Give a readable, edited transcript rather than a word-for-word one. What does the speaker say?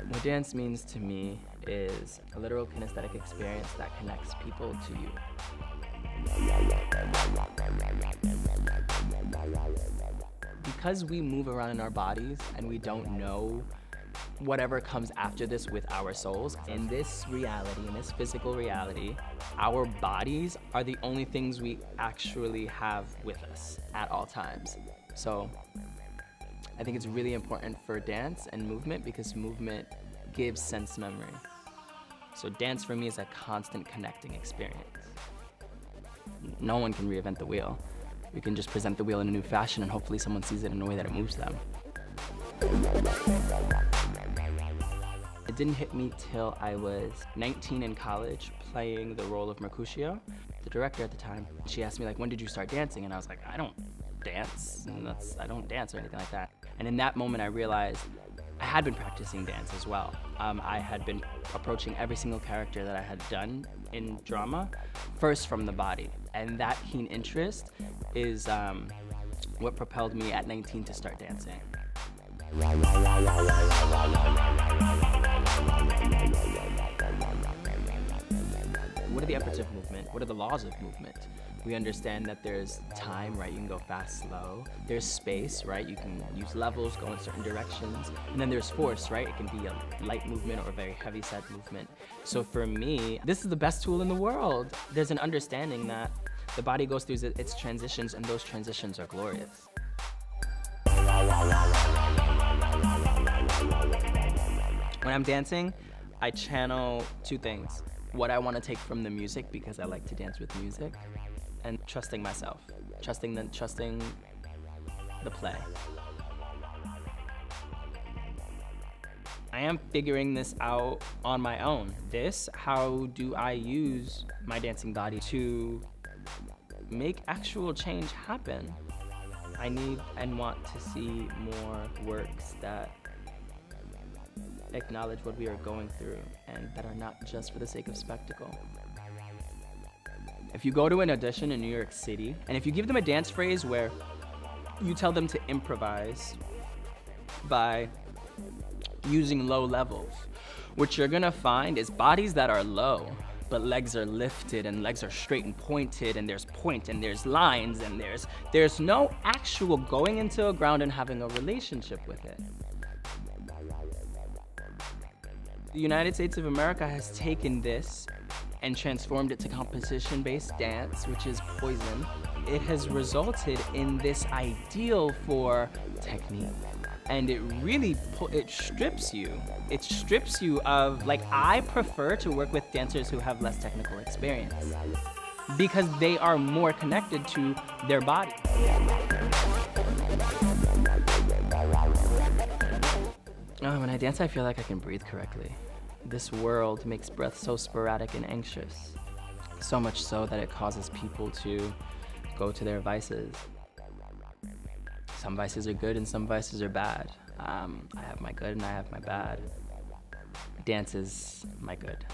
What dance means to me is a literal kinesthetic experience that connects people to you. Because we move around in our bodies and we don't know whatever comes after this with our souls, in this reality, in this physical reality, our bodies are the only things we actually have with us at all times. So I think it's really important for dance and movement because movement gives sense memory. So dance for me is a constant connecting experience. No one can reinvent the wheel. We can just present the wheel in a new fashion and hopefully someone sees it in a way that it moves them. It didn't hit me till I was 19 in college playing the role of Mercutio. The director at the time, she asked me like, when did you start dancing? And I was like, I don't dance, I don't dance or anything like that. And in that moment I realized I had been practicing dance as well. I had been approaching every single character that I had done in drama first from the body. And that keen interest is what propelled me at 19 to start dancing. What are the efforts of movement? What are the laws of movement? We understand that there's time, right? You can go fast, slow. There's space, right? You can use levels, go in certain directions. And then there's force, right? It can be a light movement or a very heavy set movement. So for me, this is the best tool in the world. There's an understanding that the body goes through its transitions and those transitions are glorious. When I'm dancing, I channel two things. What I want to take from the music because I like to dance with music, and trusting myself, trusting the play. I am figuring this out on my own. How do I use my dancing body to make actual change happen? I need and want to see more works that acknowledge what we are going through and that are not just for the sake of spectacle. If you go to an audition in New York City, and if you give them a dance phrase where you tell them to improvise by using low levels, what you're gonna find is bodies that are low, but legs are lifted and legs are straight and pointed and there's point and there's lines and there's no actual going into a ground and having a relationship with it. The United States of America has taken this and transformed it to composition-based dance, which is poison. It has resulted in this ideal for technique. And it really, it strips you. It strips you of, like, I prefer to work with dancers who have less technical experience because they are more connected to their body. When I dance, I feel like I can breathe correctly. This world makes breath so sporadic and anxious, so much so that it causes people to go to their vices. Some vices are good and some vices are bad. I have my good and I have my bad. Dance is my good.